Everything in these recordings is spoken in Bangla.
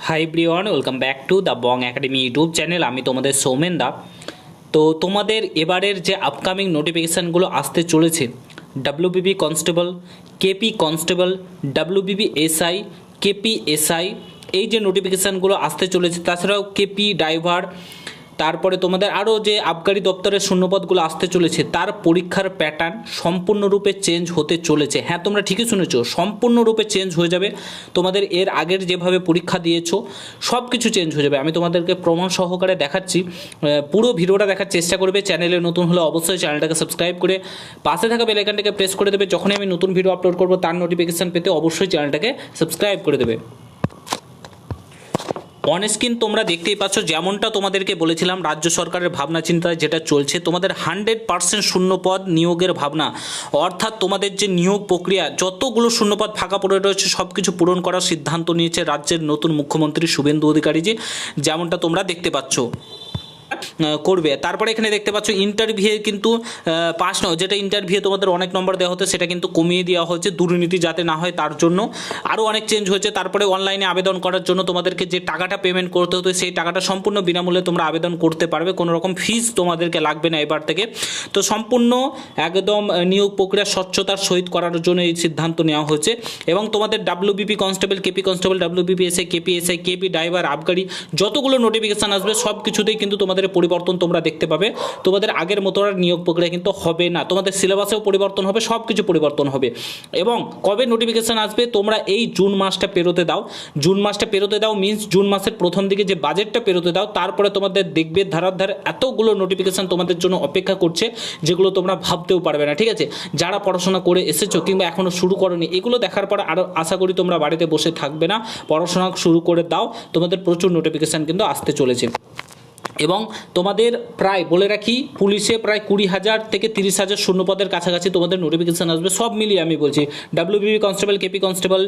Hi everyone, welcome back to the Bong academy YouTube channel. আমি তোমাদের সৌমেন দা। তো তোমাদের এবারের যে আপকামিং নোটিফিকেশানগুলো আসতে চলেছে, WBP constable, KP constable, WBP SI, KP SI, এই যে নোটিফিকেশানগুলো আসতে চলেছে, তাছাড়াও কেপি ড্রাইভার, তারপরে তোমাদের আরও যে আবগারি দপ্তরের শূন্যপদগুলো আসতে চলেছে, তার পরীক্ষার প্যাটার্ন সম্পূর্ণরূপে চেঞ্জ হতে চলেছে। হ্যাঁ, তোমরা ঠিকই শুনেছো, সম্পূর্ণরূপে চেঞ্জ হয়ে যাবে। তোমাদের এর আগের যেভাবে পরীক্ষা দিয়েছো সব কিছু চেঞ্জ হয়ে যাবে। আমি তোমাদেরকে প্রমাণ সহকারে দেখাচ্ছি, পুরো ভিডিওটা দেখার চেষ্টা করবে। চ্যানেলে নতুন হলে অবশ্যই চ্যানেলটাকে সাবস্ক্রাইব করে পাশে থাকা বেল আইকনটাকে প্রেস করে দেবে। যখনই আমি নতুন ভিডিও আপলোড করবো তার নোটিফিকেশান পেতে অবশ্যই চ্যানেলটাকে সাবস্ক্রাইব করে দেবে। অন স্ক্রিন তোমরা দেখতেই পাচ্ছ, যেমনটা তোমাদেরকে বলেছিলাম, রাজ্য সরকারের ভাবনা চিন্তায় যেটা চলছে, তোমাদের 100% শূন্যপদ নিয়োগের ভাবনা, অর্থাৎ তোমাদের যে নিয়োগ প্রক্রিয়া, যতগুলো শূন্যপদ ফাঁকা পড়ে রয়েছে সব কিছু পূরণ করার সিদ্ধান্ত নিয়েছে রাজ্যের নতুন মুখ্যমন্ত্রী শুভেন্দু অধিকারীজি, যেমনটা তোমরা দেখতে পাচ্ছ করবে। তারপরে এখানে দেখতে পাচ্ছ ইন্টারভিউ কিন্তু পাস নয়, যেটা ইন্টারভিউ তোমাদের অনেক নম্বর দেওয়া হতো সেটা কিন্তু কমিয়ে দেওয়া হয়েছে, দুর্নীতি যাতে না হয় তার জন্য। আরও অনেক চেঞ্জ হয়েছে। তারপরে অনলাইনে আবেদন করার জন্য তোমাদেরকে যে টাকাটা পেমেন্ট করতে হতো, সেই টাকাটা সম্পূর্ণ বিনামূল্যে তোমরা আবেদন করতে পারবে, কোনো রকম ফিস তোমাদেরকে লাগবে না এবার থেকে। তো সম্পূর্ণ একদম নিয়োগ প্রক্রিয়া স্বচ্ছতার সহিত করার জন্য এই সিদ্ধান্ত নেওয়া হয়েছে। এবং তোমাদের WBP constable, KP constable, WBP SI, KP SI, KP driver, আবগারি, যতগুলো নোটিফিকেশান আসবে সব কিছুতেই কিন্তু তোমাদের পরিবর্তন তোমরা দেখতে পাবে। তোমাদের আগের মতো আর নিয়োগ প্রক্রিয়া কিন্তু হবে না, তোমাদের সিলেবাসেও পরিবর্তন হবে, সব কিছু পরিবর্তন হবে। এবং কবে নোটিফিকেশান আসবে, তোমরা এই জুন মাসটা পেরোতে দাও। জুন মাসটা পেরোতে দাও মিনস জুন মাসের প্রথম দিকে যে বাজেটটা পেরোতে দাও, তারপরে তোমাদের দেখবে ধারার ধারে এতগুলো নোটিফিকেশান তোমাদের জন্য অপেক্ষা করছে, যেগুলো তোমরা ভাবতেও পারবে না। ঠিক আছে, যারা পড়াশোনা করে এসেছো কিংবা এখনও শুরু করোনি, এগুলো দেখার পর আরও আশা করি তোমরা বাড়িতে বসে থাকবে না, পড়াশোনা শুরু করে দাও। তোমাদের প্রচুর নোটিফিকেশান কিন্তু আসতে চলেছে। এবং তোমাদের প্রায় বলে রাখি, পুলিশে প্রায় 20,000 থেকে 30,000 শূন্যপদের কাছাকাছি তোমাদের নোটিফিকেশান আসবে, সব মিলিয়ে আমি বলছি। ডাব্লিউবিপি কনস্টেবল, কেপি কনস্টেবল,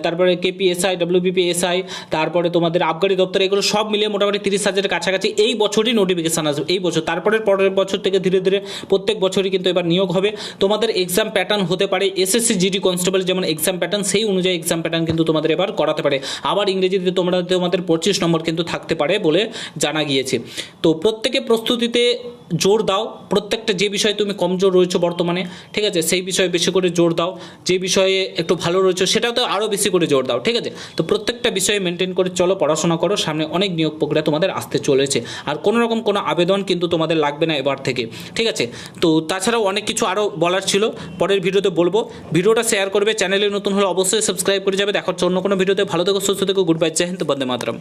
তারপরে কেপি এসআই, ডাব্লিউবিপি এসআই, তারপরে তোমাদের আবগারি দপ্তর, এগুলো সব মিলিয়ে মোটামুটি 30,000 কাছাকাছি এই বছরই নোটিফিকেশান আসবে, এই বছর। তারপরে পরের বছর থেকে ধীরে ধীরে প্রত্যেক বছরই কিন্তু এবার নিয়োগ হবে। তোমাদের এক্সাম প্যাটার্ন হতে পারে এসএসসি জিডি কনস্টেবল যেমন এক্সাম প্যাটার্ন, সেই অনুযায়ী এক্সাম প্যাটার্ন কিন্তু তোমাদের এবার করাতে পারে। আবার ইংরেজিতে তোমাদের 25 নম্বর কিন্তু থাকতে পারে বলে জানা গিয়েছে। তো প্রত্যেকে প্রস্তুতিতে জোর দাও। প্রত্যেকটা যে বিষয়ে তুমি কমজোর রয়েছো বর্তমানে, ঠিক আছে, সেই বিষয়ে বেশি করে জোর দাও। যে বিষয়ে একটু ভালো রয়েছো সেটাতে আরও বেশি করে জোর দাও। ঠিক আছে, তো প্রত্যেকটা বিষয়ে মেনটেন করে চলো, পড়াশোনা করো। সামনে অনেক নিয়োগ প্রক্রিয়া তোমাদের আসতে চলেছে, আর কোনো রকম কোনো আবেদন কিন্তু তোমাদের লাগবে না এবার থেকে। ঠিক আছে, তো তাছাড়াও অনেক কিছু আরও বলার ছিল, পরের ভিডিওতে বলবো। ভিডিওটা শেয়ার করবে, চ্যানেলে নতুন হলে অবশ্যই সাবস্ক্রাইব করে যাবে। দেখার জন্য কোনো ভিডিওতে। ভালো থেকো, সুস্থ থেকো, গুড বাই, জয় হিন্দ, বন্দে মাতরম।